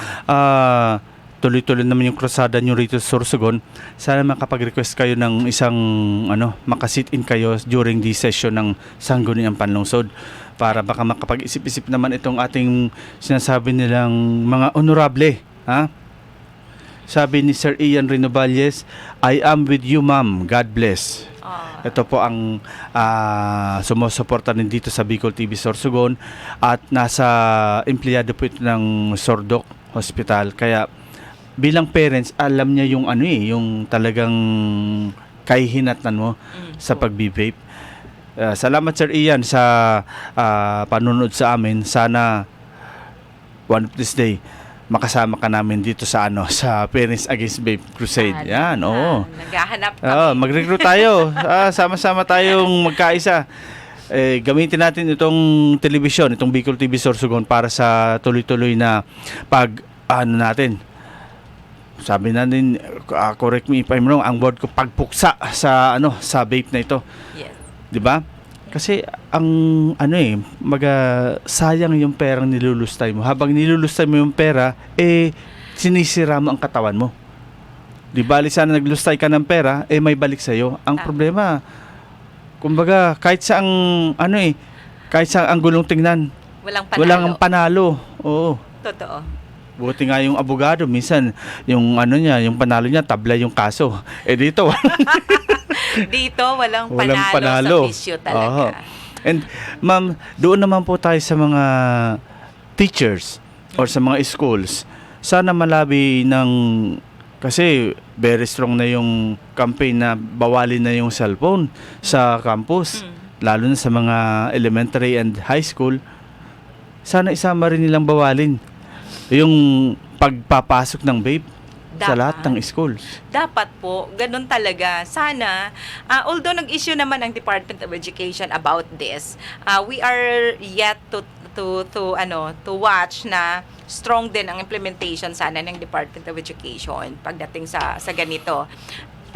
[SPEAKER 5] tuloy-tuloy naman yung krusada nyo rito sa Sorsogon. Sana makapag-request kayo ng isang makasit-in kayo during the session ng Sangguniang Panlungsod para baka makapag-isip-isip naman itong ating sinasabi nilang mga honorable. Ha? Sabi ni Sir Ian Rinovalles, I am with you ma'am, God bless. Ito po ang sumusuporta din dito sa Bicol TV Sorsogon at nasa empleyado po ito ng Sordoc Hospital. Kaya bilang parents, alam niya yung yung talagang kahihinatnan mo sa pagbi-vape. Salamat Sir Ian sa panunod sa amin. Sana one of this day makasama ka namin dito sa sa Parents Against Vape Crusade. Yan, oo.
[SPEAKER 6] Naghahanap kami.
[SPEAKER 5] Mag-recruit tayo. Sama-sama tayong magkaisa. Gamitin natin itong television, itong Bicol TV Sorsogon para sa tuloy-tuloy na natin. Sabi natin, correct me if I'm wrong, ang word ko pagpuksa sa sa vape na ito.
[SPEAKER 6] Yes.
[SPEAKER 5] 'Di ba? Kasi ang sayang yung perang nilulustay mo. Habang nilulustay mo yung pera, sinisira mo ang katawan mo. Di bali sana naglustay ka ng pera, may balik sa iyo. Ang problema, kumbaga, kahit sa kahit sa anggulong tingnan, walang panalo. Oo.
[SPEAKER 6] Totoo.
[SPEAKER 5] Buti nga yung abogado, minsan, yung yung panalo niya, tabla yung kaso. Dito,
[SPEAKER 6] dito, walang panalo sa bisyo talaga.
[SPEAKER 5] And, ma'am, doon naman po tayo sa mga teachers or sa mga schools. Sana malabi kasi very strong na yung campaign na bawalin na yung cellphone sa campus. Lalo na sa mga elementary and high school. Sana isama rin nilang bawalin yung pagpapasok ng vape sa lahat ng schools. Dapat
[SPEAKER 6] po, ganun talaga. Sana, although nag-issue naman ang Department of Education about this, we are yet to watch na strong din ang implementation sana ng Department of Education pagdating sa ganito.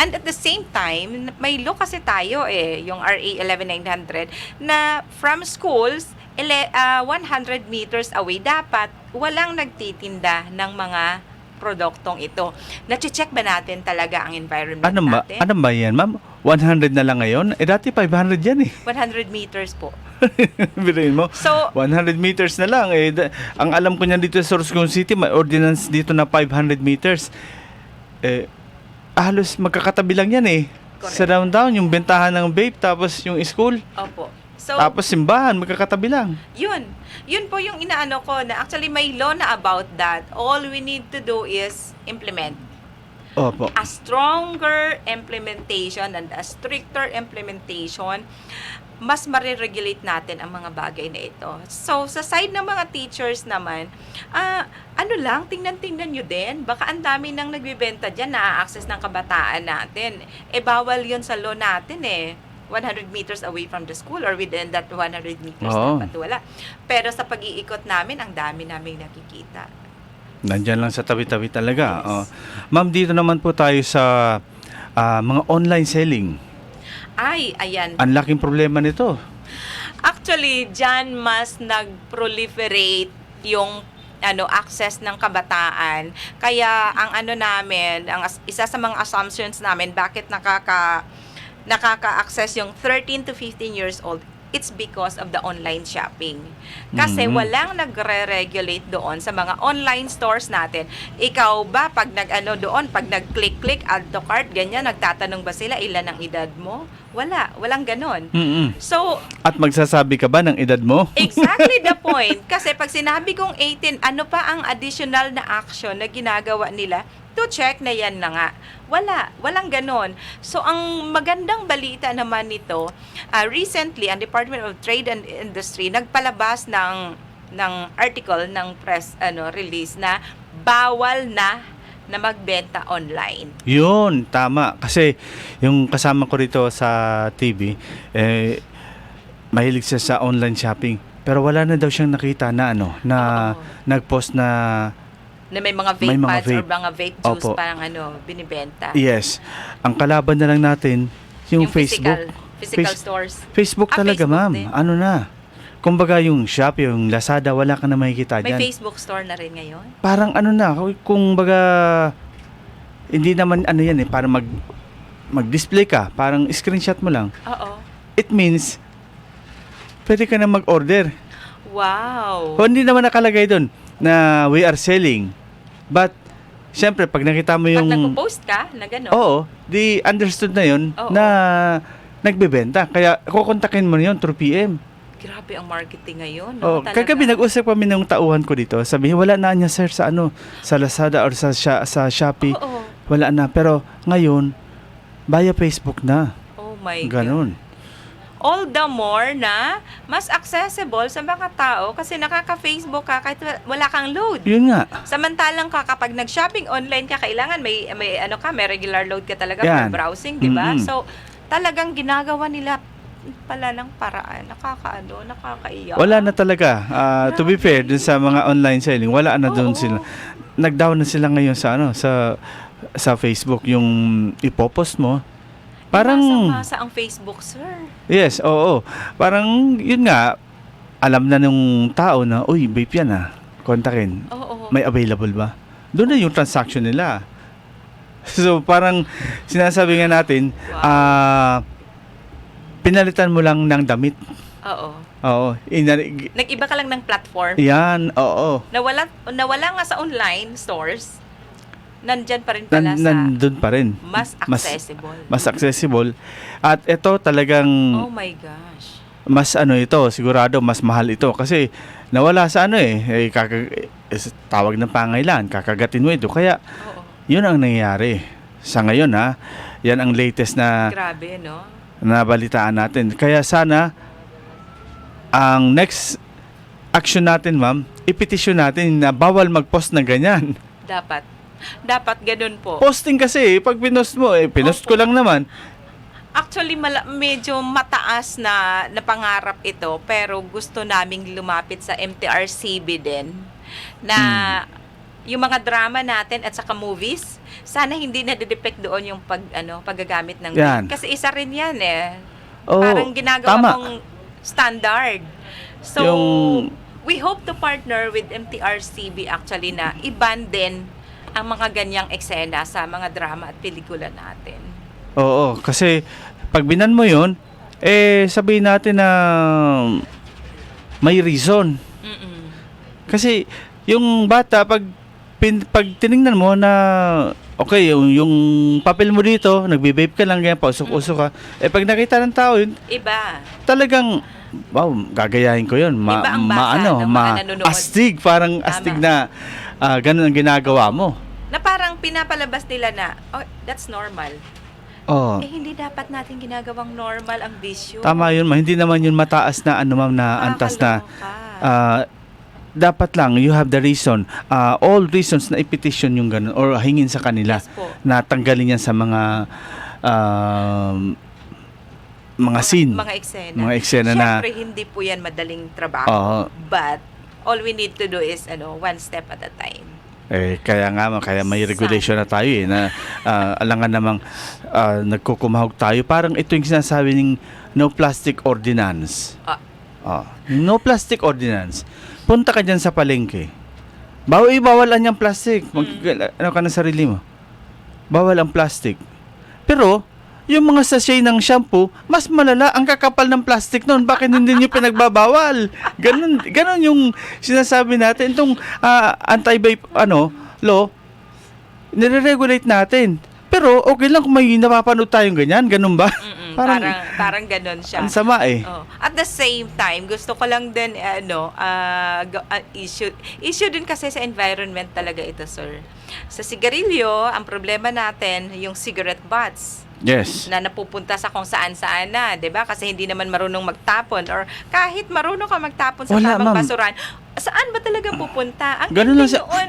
[SPEAKER 6] And at the same time, may law kasi tayo yung RA 11900 na from schools 100 meters away dapat walang nagtitinda ng mga produktong ito. Nache-check ba natin talaga ang environment natin?
[SPEAKER 5] Ano ba yan, ma'am? 100 na lang ngayon? Dati 500 yan eh.
[SPEAKER 6] 100 meters po.
[SPEAKER 5] Biruin mo.
[SPEAKER 6] So,
[SPEAKER 5] 100 meters na lang. Ang alam ko niyan dito sa Sorsogon City, may ordinance dito na 500 meters. Halos magkakatabi lang yan eh.
[SPEAKER 6] Correct.
[SPEAKER 5] Sa downtown, yung bentahan ng vape, tapos yung school,
[SPEAKER 6] opo. So,
[SPEAKER 5] tapos simbahan, magkakatabi lang.
[SPEAKER 6] Yun po yung inaano ko na actually may law na about that. All we need to do is implement.
[SPEAKER 5] Opo.
[SPEAKER 6] A stronger implementation and a stricter implementation, mas mariregulate natin ang mga bagay na ito. So, sa side ng mga teachers naman, tingnan nyo din. Baka ang dami nang nagbibenta dyan, na-access ng kabataan natin. Bawal yun sa law natin 100 meters away from the school or within that 100 meters dapat wala. Pero sa pag-iikot namin, ang dami naming nakikita.
[SPEAKER 5] Nandyan lang sa tabi-tabi talaga.
[SPEAKER 6] Yes.
[SPEAKER 5] Oh. Ma'am, dito naman po tayo sa mga online selling.
[SPEAKER 6] Ay, ayan.
[SPEAKER 5] Ang laking problema nito.
[SPEAKER 6] Actually, dyan mas nag-proliferate yung access ng kabataan. Kaya ang namin, isa sa mga assumptions namin, bakit nakaka-access yung 13 to 15 years old, it's because of the online shopping. Kasi walang nagre-regulate doon sa mga online stores natin. Ikaw ba, pag pag nag-click-click, add to cart, ganyan, nagtatanong ba sila ilan ang edad mo? Walang ganon. So,
[SPEAKER 5] at magsasabi ka ba ng edad mo?
[SPEAKER 6] exactly the point. Kasi pag sinabi kong 18, ano pa ang additional na action na ginagawa nila to check na yan na nga? Walang ganon. So, ang magandang balita naman nito, recently, ang Department of Trade and Industry nagpalabas ng article, ng press release na bawal na magbenta online.
[SPEAKER 5] Yun, tama. Kasi yung kasama ko rito sa TV, mahilig siya sa online shopping. Pero wala na daw siyang nakita na nag-post na
[SPEAKER 6] may mga vape pads or mga vape juice parang binibenta.
[SPEAKER 5] Yes. Ang kalaban na lang natin, yung Facebook.
[SPEAKER 6] Physical stores.
[SPEAKER 5] Facebook talaga,
[SPEAKER 6] Facebook
[SPEAKER 5] ma'am.
[SPEAKER 6] din.
[SPEAKER 5] Kumbaga yung Shopee, yung Lazada, wala ka na makikita dyan.
[SPEAKER 6] May Facebook store na rin ngayon?
[SPEAKER 5] Parang kumbaga, hindi naman yan para mag-display ka, parang screenshot mo lang.
[SPEAKER 6] Oo.
[SPEAKER 5] It means, pwede ka na mag-order.
[SPEAKER 6] Wow.
[SPEAKER 5] Hindi naman nakalagay doon na we are selling. But, syempre, pag nakita mo yung...
[SPEAKER 6] Pag nagpo-post ka na gano'n?
[SPEAKER 5] Oo, di understood na yun
[SPEAKER 6] Oo.
[SPEAKER 5] na nagbebenta. Kaya, kukontakin mo yun through PM.
[SPEAKER 6] Grabe ang marketing ngayon.
[SPEAKER 5] Oh, kagabi nag-usap kami ng tauhan ko dito. Sabi niya, wala na niya sir sa Lazada or sa Shopee.
[SPEAKER 6] Oo.
[SPEAKER 5] Wala na. Pero ngayon, via Facebook na.
[SPEAKER 6] Oh my God.
[SPEAKER 5] Ganun.
[SPEAKER 6] All the more na mas accessible sa mga tao kasi nakaka-Facebook ka kahit wala kang load.
[SPEAKER 5] Yun nga.
[SPEAKER 6] Samantalang kapag nag-shopping online ka, kailangan may regular load ka talaga
[SPEAKER 5] Yan.
[SPEAKER 6] for browsing, di ba?
[SPEAKER 5] Mm-mm.
[SPEAKER 6] So, talagang ginagawa nila pala ng paraan. Nakakaiyak.
[SPEAKER 5] Wala na talaga. To be fair, dun sa mga online selling, wala na doon sila. Nag-down na sila ngayon sa Facebook. Yung ipopost mo, parang...
[SPEAKER 6] Masa ang Facebook, sir.
[SPEAKER 5] Yes, oo. Parang, yun nga, alam na nung tao na, uy, vape yan kontakin.
[SPEAKER 6] Oo.
[SPEAKER 5] May available ba? Doon na yung transaction nila. So, parang sinasabi nga natin, pinalitan mo lang ng damit.
[SPEAKER 6] Oo.
[SPEAKER 5] Oo.
[SPEAKER 6] Nag-iba ka lang ng platform.
[SPEAKER 5] Yan, oo.
[SPEAKER 6] Nawala nga sa online stores. Nandyan pa rin pala
[SPEAKER 5] Nandun pa rin.
[SPEAKER 6] mas accessible.
[SPEAKER 5] Mas accessible. At ito talagang
[SPEAKER 6] Oh my gosh.
[SPEAKER 5] mas ito, sigurado mas mahal ito kasi nawala sa tawag ng pangailan, kakagatin mo ito. Kaya
[SPEAKER 6] Oo.
[SPEAKER 5] yun ang nangyayari. Sa ngayon yan ang latest na
[SPEAKER 6] Grabe, no?
[SPEAKER 5] nabalitaan natin. Kaya sana ang next action natin, ma'am, ipetisyon natin na bawal mag-post ng ganyan.
[SPEAKER 6] Dapat ganun po.
[SPEAKER 5] Posting kasi, pag pinost mo, pinost ko lang naman.
[SPEAKER 6] Actually, medyo mataas na pangarap ito, pero gusto naming lumapit sa MTRCB din na yung mga drama natin at saka movies, sana hindi na-depict doon yung paggagamit ng
[SPEAKER 5] Yan.
[SPEAKER 6] kasi isa rin yan
[SPEAKER 5] Oo,
[SPEAKER 6] parang ginagawa
[SPEAKER 5] tama.
[SPEAKER 6] mong standard. So, we hope to partner with MTRCB actually na i-ban din ang mga ganyang eksena sa mga drama at pelikula natin.
[SPEAKER 5] Oo, kasi pag binan mo yun, sabihin natin na may reason.
[SPEAKER 6] Mm-mm.
[SPEAKER 5] Kasi yung bata, pag tiningnan mo na, okay, yung papel mo dito, nagbe-vape ka lang, ganyan, pausok-usok ka. Pag nakita ng tao yun,
[SPEAKER 6] Iba.
[SPEAKER 5] talagang, wow, gagayahin ko yun.
[SPEAKER 6] Iba ang basa ng mga nanonood.
[SPEAKER 5] Astig, parang
[SPEAKER 6] Tama.
[SPEAKER 5] astig na ganun ang ginagawa mo.
[SPEAKER 6] Na parang pinapalabas nila na, oh, that's normal.
[SPEAKER 5] Oh,
[SPEAKER 6] Hindi dapat natin ginagawang normal ang bisyo.
[SPEAKER 5] tama yun, hindi naman yun mataas na ano ma'am na antas na
[SPEAKER 6] Nakakaloka.
[SPEAKER 5] dapat lang you have the reason, all reasons na i-petition yung ganun or hingin sa kanila
[SPEAKER 6] Yes po.
[SPEAKER 5] na tanggalin yan sa mga scene.
[SPEAKER 6] Mga eksena.
[SPEAKER 5] Mga eksena na-
[SPEAKER 6] Siyempre, hindi po yan madaling trabaho.
[SPEAKER 5] Oo.
[SPEAKER 6] But, all we need to do is, one step at a time.
[SPEAKER 5] Kaya nga kaya may regulation na tayo na alangan namang nagkukumahog tayo. Parang ito yung sinasabi ng no plastic ordinance. No plastic ordinance. Punta ka dyan sa palengke. Bawalan yung plastic. Ano ka na sarili mo? Bawal ang plastic. Pero, yung mga sachet ng shampoo, mas malala ang kakapal ng plastic noon. Bakit hindi nyo pinagbabawal? Ganun yung sinasabi natin. Itong anti-vape law, nire-regulate natin. Pero okay lang kung may napapanood tayong ganyan. Ganun ba?
[SPEAKER 6] Parang ganun siya.
[SPEAKER 5] Ang sama eh.
[SPEAKER 6] Oh. At the same time, gusto ko lang din issue din kasi sa environment talaga ito, sir. Sa sigarilyo, ang problema natin yung cigarette butts
[SPEAKER 5] Yes.
[SPEAKER 6] na napupunta sa kung saan-saan na, 'di ba? Kasi hindi naman marunong magtapon or kahit marunong ka magtapon sa
[SPEAKER 5] Wala,
[SPEAKER 6] tamang
[SPEAKER 5] ma'am.
[SPEAKER 6] basuran, saan ba talaga pupunta? Ang
[SPEAKER 5] Ganun lang
[SPEAKER 6] ending
[SPEAKER 5] sa...
[SPEAKER 6] noon,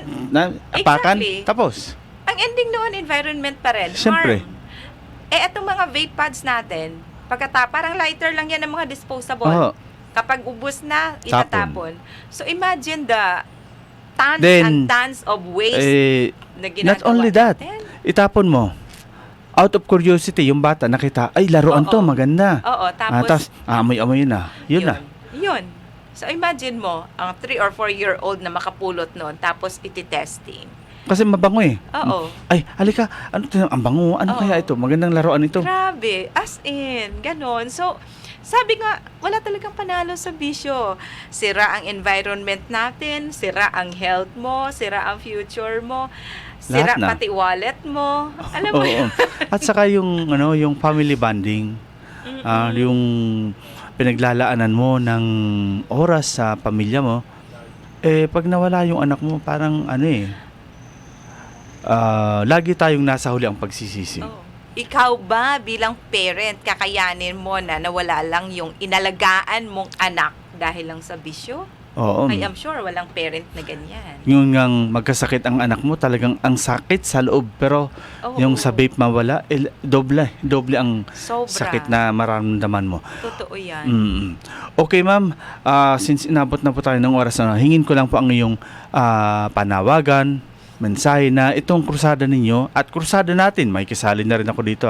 [SPEAKER 5] Apakan,
[SPEAKER 6] Exactly.
[SPEAKER 5] tapos.
[SPEAKER 6] ang ending noon environment pa rin.
[SPEAKER 5] Siyempre.
[SPEAKER 6] Harm. Etong mga vape pads natin, parang lighter lang yan ng mga disposable.
[SPEAKER 5] Oo.
[SPEAKER 6] Kapag ubos na, itatapon. So imagine the tons
[SPEAKER 5] Then,
[SPEAKER 6] and tons of waste na ginagawa
[SPEAKER 5] not only that,
[SPEAKER 6] natin.
[SPEAKER 5] itapon mo. Out of curiosity, yung bata nakita, ay laruan to,
[SPEAKER 6] Oo.
[SPEAKER 5] maganda.
[SPEAKER 6] Oo,
[SPEAKER 5] Tapos, amoy-amoy na. Yun na.
[SPEAKER 6] Yun. So imagine mo, ang 3 or 4-year-old na makapulot noon, tapos iti-testing.
[SPEAKER 5] Kasi mabango eh.
[SPEAKER 6] Oo.
[SPEAKER 5] Ay, halika, ang bango, ano
[SPEAKER 6] Oo.
[SPEAKER 5] kaya ito? Magandang laruan ito.
[SPEAKER 6] Grabe. As in, ganon. So, sabi nga, wala talagang panalo sa bisyo. Sira ang environment natin, sira ang health mo, sira ang future mo, sira
[SPEAKER 5] Lahat na.
[SPEAKER 6] pati wallet mo. Alam mo
[SPEAKER 5] Oo.
[SPEAKER 6] yun?
[SPEAKER 5] At saka yung yung family bonding, yung pinaglalaanan mo ng oras sa pamilya mo, pag nawala yung anak mo, parang lagi tayong nasa huli ang pagsisisi.
[SPEAKER 6] Oh. Ikaw ba bilang parent, kakayanin mo na nawala lang yung inalagaan mong anak dahil lang sa bisyo?
[SPEAKER 5] Oo.
[SPEAKER 6] I am sure walang parent na ganyan.
[SPEAKER 5] Yung ngang magkasakit ang anak mo, talagang ang sakit sa loob. Pero
[SPEAKER 6] Oo.
[SPEAKER 5] yung sa vape mawala, doble ang
[SPEAKER 6] Sobra.
[SPEAKER 5] sakit na mararamdaman mo.
[SPEAKER 6] Totoo yan.
[SPEAKER 5] Okay ma'am, since inabot na po tayo ng oras na, hingin ko lang po ang iyong panawagan, mensahe na itong krusada ninyo at krusada natin, may kisali na rin ako dito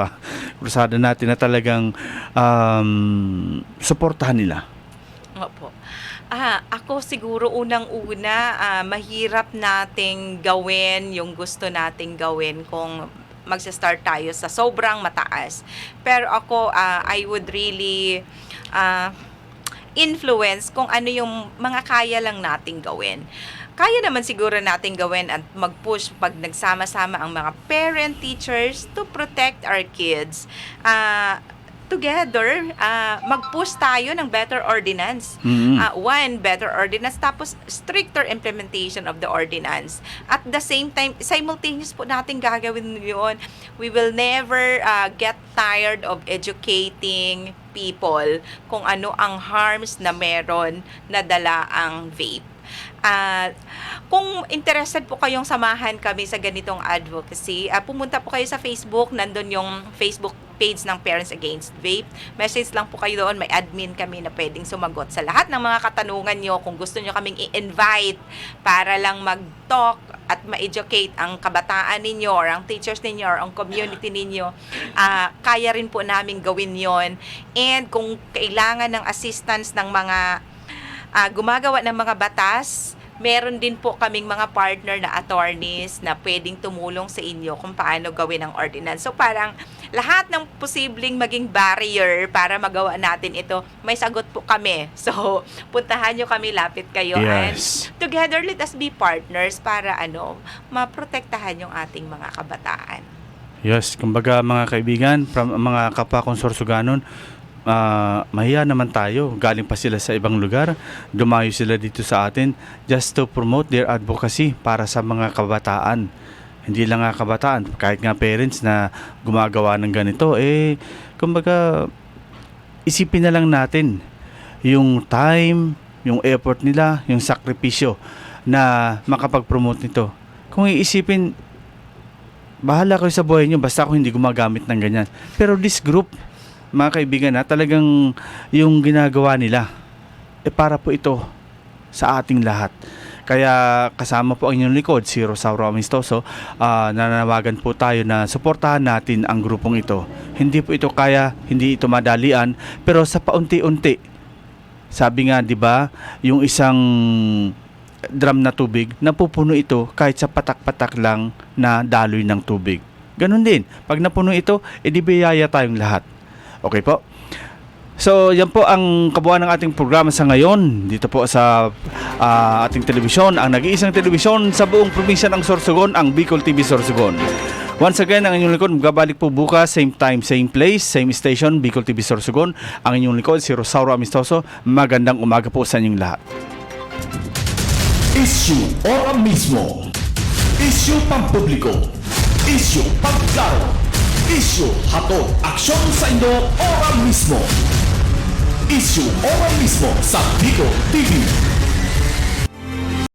[SPEAKER 5] krusada natin na talagang suportahan nila.
[SPEAKER 6] Opo. Ako siguro unang-una, mahirap nating gawin yung gusto nating gawin kung magsa-start tayo sa sobrang mataas. Pero ako, I would really influence kung ano yung mga kaya lang nating gawin. Kaya naman siguro natin gawin at mag-push pag nagsama-sama ang mga parent, teachers to protect our kids. Together, mag-push tayo ng better ordinance. One, better ordinance, tapos stricter implementation of the ordinance. At the same time, simultaneous po natin gagawin yun. We will never get tired of educating people kung ano ang harms na meron na dala ang vape. Kung interested po kayong samahan kami sa ganitong advocacy, pumunta po kayo sa Facebook, nandun yung Facebook page ng Parents Against Vape. Message lang po kayo doon, may admin kami na pwedeng sumagot sa lahat ng mga katanungan nyo. Kung gusto nyo kaming i-invite para lang mag-talk at ma-educate ang kabataan ninyo or ang teachers ninyo or ang community ninyo, kaya rin po namin gawin yon. And kung kailangan ng assistance ng mga gumagawa ng mga batas, meron din po kaming mga partner na attorneys na pwedeng tumulong sa inyo kung paano gawin ang ordinance. So parang lahat ng posibleng maging barrier para magawa natin ito, may sagot po kami. So puntahan nyo kami, lapit kayo.
[SPEAKER 5] Yes.
[SPEAKER 6] And together, let us be partners para maprotektahan yung ating mga kabataan.
[SPEAKER 5] Yes, kumbaga mga kaibigan, from mga kapwa konsorsuganon, mahiya naman tayo. Galing pa sila sa ibang lugar, dumayo sila dito sa atin just to promote their advocacy para sa mga kabataan. Hindi lang nga kabataan, kahit nga parents na gumagawa ng ganito, kumbaga isipin na lang natin yung time, yung effort nila, yung sakripisyo na makapag-promote nito. Kung iisipin, bahala kayo sa buhay nyo, basta ako hindi gumagamit ng ganyan. Pero this group, mga kaibigan, talagang yung ginagawa nila, para po ito sa ating lahat. Kaya kasama po ang inyong likod, si Rosauro Amistoso, nananawagan po tayo na suportahan natin ang grupong ito. Hindi po ito kaya, hindi ito madalian, pero sa paunti-unti, sabi nga, di ba, yung isang drum na tubig, napupuno ito kahit sa patak-patak lang na daloy ng tubig. Ganon din, pag napuno ito, edi biyaya tayong lahat. Okay po? So, yan po ang kabuuan ng ating programa sa ngayon. Dito po sa ating telebisyon, ang nag-iisang telebisyon sa buong probinsya ng Sorsogon, ang Bicol TV Sorsogon. Once again, ang inyong likod, magabalik po bukas, same time, same place, same station, Bicol TV Sorsogon. Ang inyong likod, si Rosauro Amistoso. Magandang umaga po sa inyong lahat.
[SPEAKER 1] Issue ora mismo. Issue pampubliko. Issue pagklaro. Issue hatod aksyon sa inyo ora mismo. Issue ora mismo sa Bicol TV.